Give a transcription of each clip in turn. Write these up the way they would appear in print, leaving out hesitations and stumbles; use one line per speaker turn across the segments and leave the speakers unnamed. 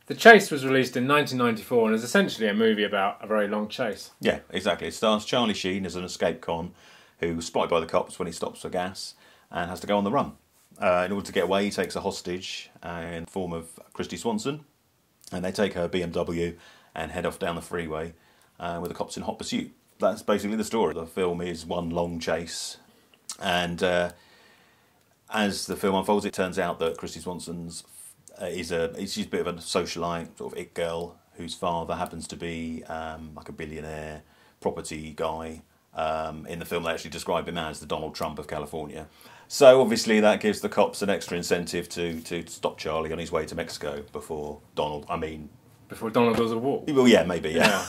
The Chase was released in 1994 and is essentially a movie about a very long chase.
Yeah, exactly. It stars Charlie Sheen as an escaped con who's spotted by the cops when he stops for gas and has to go on the run. In order to get away, he takes a hostage in the form of Kristy Swanson, and they take her BMW and head off down the freeway with the cops in hot pursuit. That's basically the story. The film is one long chase, and as the film unfolds, it turns out that Kristy Swanson's she's a bit of a socialite, sort of it girl, whose father happens to be like a billionaire property guy. In the film, they actually describe him as the Donald Trump of California. So obviously that gives the cops an extra incentive to stop Charlie on his way to Mexico before Donald
Does a walk.
Well, yeah, maybe, yeah.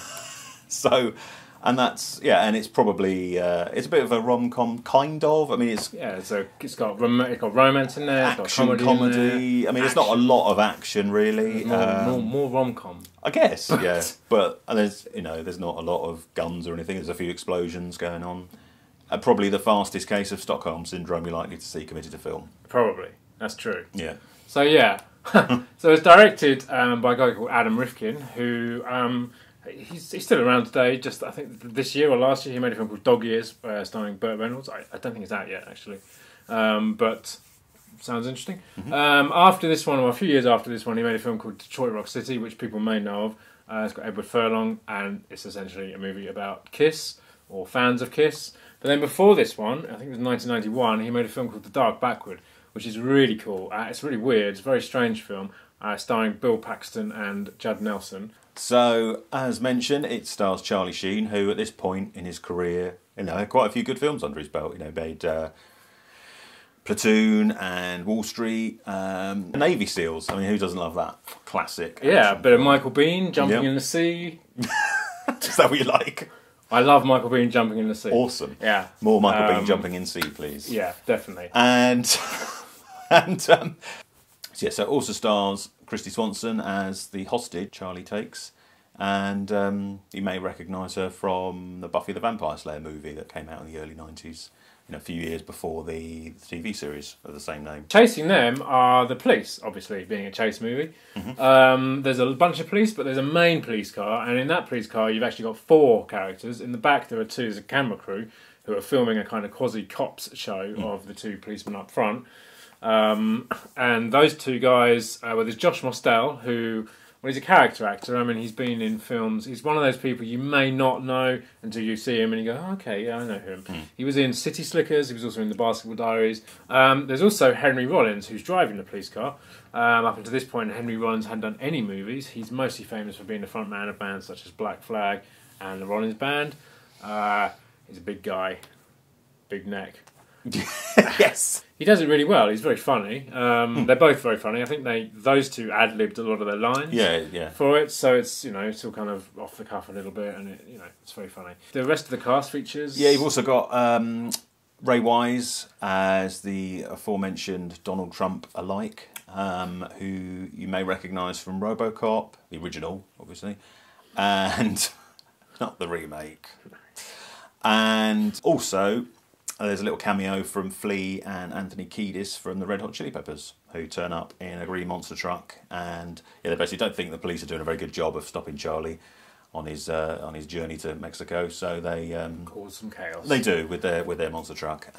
So, and that's, yeah, and it's probably, it's a bit of a rom-com, kind of. I mean, it's...
Yeah, so it's got romance in there, it's
action,
got comedy.
I mean, it's not a lot of action, really.
More rom-com.
I guess, yeah. But there's not a lot of guns or anything. There's a few explosions going on. Probably the fastest case of Stockholm Syndrome you're likely to see committed to film.
Probably. That's true.
Yeah.
So, yeah. So it's directed by a guy called Adam Rifkin, who... He's still around today. Just I think this year or last year he made a film called Dog Years, starring Burt Reynolds. I don't think it's out yet actually, but sounds interesting. Mm-hmm. After this one, or a few years after this one, he made a film called Detroit Rock City, which people may know of. It's got Edward Furlong, and it's essentially a movie about Kiss or fans of Kiss. But then before this one, I think it was 1991, he made a film called The Dark Backward, which is really cool. It's really weird. It's a very strange film, starring Bill Paxton and Judd Nelson.
So, as mentioned, it stars Charlie Sheen, who at this point in his career, had quite a few good films under his belt. Made Platoon and Wall Street, Navy SEALs. I mean, who doesn't love that classic?
Yeah, a bit of Michael Biehn jumping in the sea.
Is that what you like?
I love Michael Biehn jumping in the sea.
Awesome.
Yeah.
More Michael Biehn jumping in sea, please.
Yeah, definitely.
And so it also stars Kristy Swanson as the hostage Charlie takes, and you may recognise her from the Buffy the Vampire Slayer movie that came out in the early 90s, a few years before the TV series of the same name.
Chasing them are the police, obviously, being a chase movie.
Mm-hmm.
There's a bunch of police, but there's a main police car, and in that police car you've actually got 4 characters. In the back there are 2 as a camera crew who are filming a kind of quasi-cops show of the 2 policemen up front. And those 2 guys, there's Josh Mostel, who, he's a character actor. I mean, he's been in films. He's one of those people you may not know until you see him and you go, oh, okay, yeah, I know him. He was in City Slickers. He was also in The Basketball Diaries. There's also Henry Rollins, who's driving the police car. Up until this point, Henry Rollins hadn't done any movies. He's mostly famous for being the front man of bands such as Black Flag and the Rollins Band. He's a big guy, big neck.
Yes.
He does it really well. He's very funny. They're both very funny. I think those 2 ad-libbed a lot of their lines for it, so it's it's all kind of off the cuff a little bit, and it's very funny. The rest of the cast features...
Yeah, you've also got Ray Wise as the aforementioned Donald Trump alike, who you may recognise from RoboCop, the original, obviously, and not the remake. And also... there's a little cameo from Flea and Anthony Kiedis from the Red Hot Chili Peppers, who turn up in a green monster truck, and they basically don't think the police are doing a very good job of stopping Charlie on his journey to Mexico, so they
cause some chaos.
They do with their monster truck.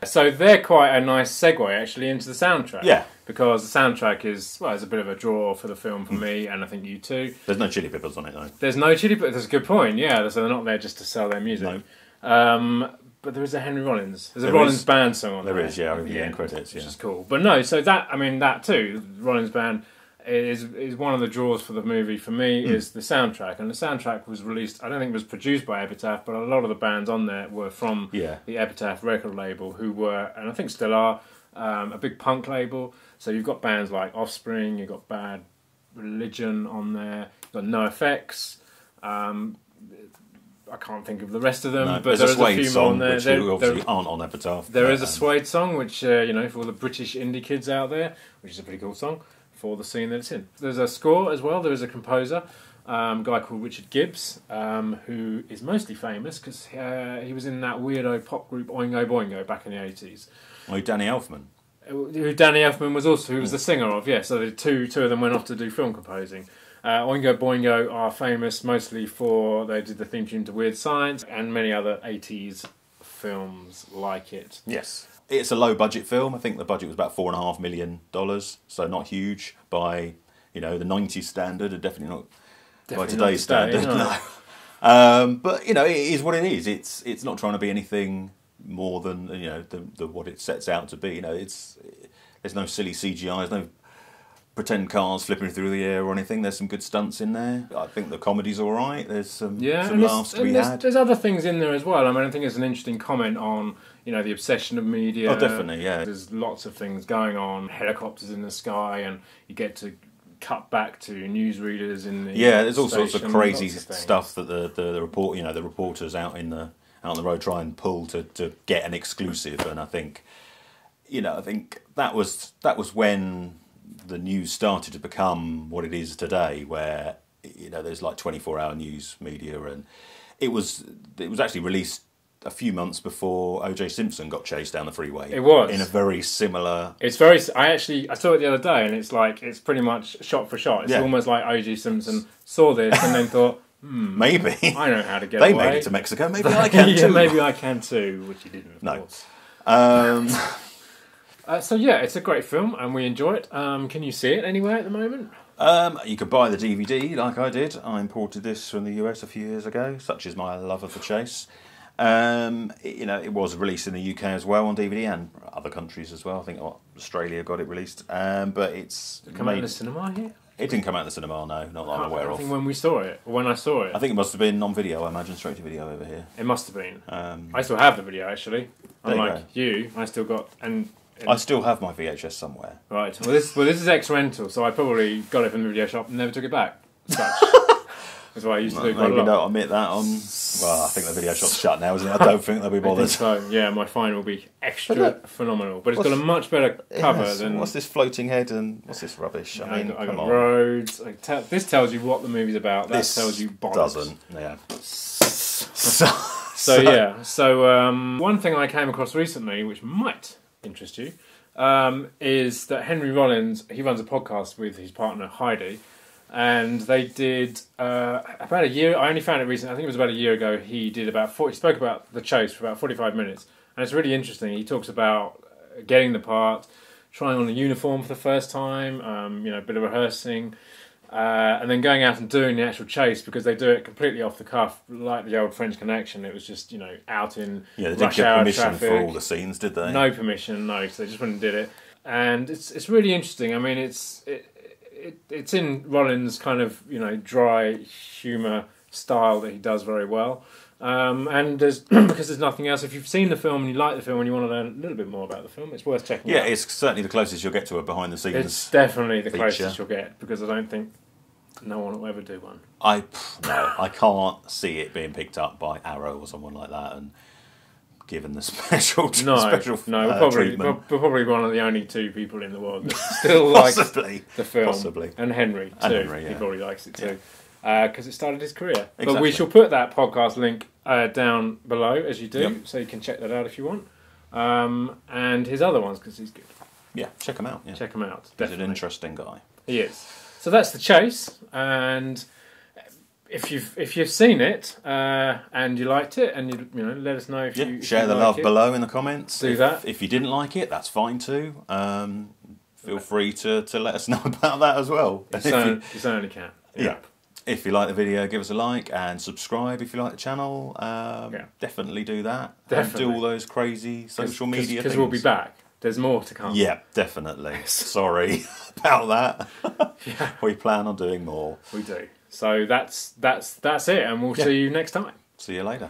So they're quite a nice segue actually into the soundtrack.
Yeah,
because the soundtrack is a bit of a draw for the film for me, and I think you too.
There's no Chili Peppers on it though.
There's no Chili Peppers. That's a good point. Yeah, so they're not there just to sell their music. No. But there is a Henry Rollins. There's a Rollins Band song on there.
There is, yeah, over the end credits,
which is cool. But no, so that too, Rollins Band is one of the draws for the movie for me, is the soundtrack. And the soundtrack was released, I don't think it was produced by Epitaph, but a lot of the bands on there were from the Epitaph record label, who were, and I think still are, a big punk label. So you've got bands like Offspring, you've got Bad Religion on there, you've got NoFX, I can't think of the rest of them, but there's a few more on there.
Which obviously aren't on Epitaph.
There is a Suede song, which, for all the British indie kids out there, which is a pretty cool song for the scene that it's in. There's a score as well. There is a composer, a guy called Richard Gibbs, who is mostly famous because he was in that weirdo pop group Oingo Boingo back in the 80s.
Oh, Danny Elfman.
who Danny Elfman was also, who was the singer of, yeah. So the two of them went off to do film composing. Oingo Boingo are famous mostly for, they did the theme tune to Weird Science and many other 80s films like it.
Yes. It's a low budget film. I think the budget was about $4.5 million, so not huge by, the 90s standard, and definitely not by today's standard. No. But it is what it is. It's not trying to be anything more than the what it sets out to be. There's no silly CGI, there's no pretend cars flipping through the air or anything. There's some good stunts in there. I think the comedy's all right. There's some laughs to be had.
There's other things in there as well. I mean, I think it's an interesting comment on the obsession of media.
Oh, definitely, yeah.
There's lots of things going on. Helicopters in the sky, and you get to cut back to newsreaders in the
there's all sorts of crazy stuff that the reporters out on the road try and pull to get an exclusive. And I think that was when the news started to become what it is today, where there's like 24-hour news media, and it was actually released a few months before O.J. Simpson got chased down the freeway.
It was
in a very similar.
I saw it the other day, and it's pretty much shot for shot. It's almost like O.J. Simpson saw this and then thought,
maybe
I know how to get
away.
They
made it to Mexico. Maybe I can too.
Maybe I can too, which he didn't. Of course. So it's a great film, and we enjoy it. Can you see it anywhere at the moment?
You could buy the DVD, like I did. I imported this from the US a few years ago. Such is my love of the chase. It was released in the UK as well on DVD, and other countries as well. I think Australia got it released. But it's
Did it come out in the cinema here?
It didn't come out in the cinema, no, not that I'm aware of.
I think when I saw it.
I think it must have been on video, I imagine, straight to video over here.
It must have been. I still have the video, actually. Unlike you, I still got...
I still have my VHS somewhere. Right.
Well, this is ex-rental, so I probably got it from the video shop and never took it back. That's what I used to do quite a lot.
Maybe don't admit that on... Well, I think the video shop's shut now, isn't it? I don't think they'll be bothered.
So, yeah, my fine will be extra phenomenal. But it's got a much better cover than...
What's this floating head and what's this rubbish?
I got roads. This tells you what the movie's about. That tells you bollocks.
Doesn't, yeah.
So, one thing I came across recently, which might interest you, is that Henry Rollins, he runs a podcast with his partner Heidi, and they did about a year. I only found it recently. I think it was about a year ago. He did he spoke about the chase for about 45 minutes, and it's really interesting. He talks about getting the part, trying on a uniform for the first time, a bit of rehearsing, and then going out and doing the actual chase, because they do it completely off the cuff, like the old French Connection. It was just out in
they didn't
rush
get
hour
permission
traffic.
for all the scenes, did they?
No permission, no. So they just went and did it, and it's really interesting. I mean, it's in Rollins' kind of dry humour style that he does very well. And there's because there's nothing else. If you've seen the film and you like the film and you want to learn a little bit more about the film, it's worth checking out.
Yeah, it's certainly the closest you'll get to a behind the scenes.
It's definitely the closest you'll get, because I don't think no one will ever do one.
I can't see it being picked up by Arrow or someone like that and given the special treatment.
We're probably one of the only two people in the world that still likes the film.
Possibly.
And Henry too.
Henry, yeah.
He probably likes it too. Because it started his career.
Exactly.
But we shall put that podcast link down below, as you do, so you can check that out if you want. And his other ones, because he's good.
Yeah, check him out. Yeah.
Check him out.
He's an interesting guy.
He is. So that's The Chase, and if you've seen it and you liked it, and you let us know if you
share the love below in the comments.
Do that.
If you didn't like it, that's fine too. Feel free to let us know about that as well.
You certainly can.
Yeah. If you like the video, give us a like and subscribe if you like the channel. Definitely do that.
Definitely.
And do all those crazy social media things.
Because we'll be back. There's more to come.
Yeah, definitely. Sorry about that.
Yeah.
We plan on doing more.
We do. So that's it, and we'll see you next time.
See you later.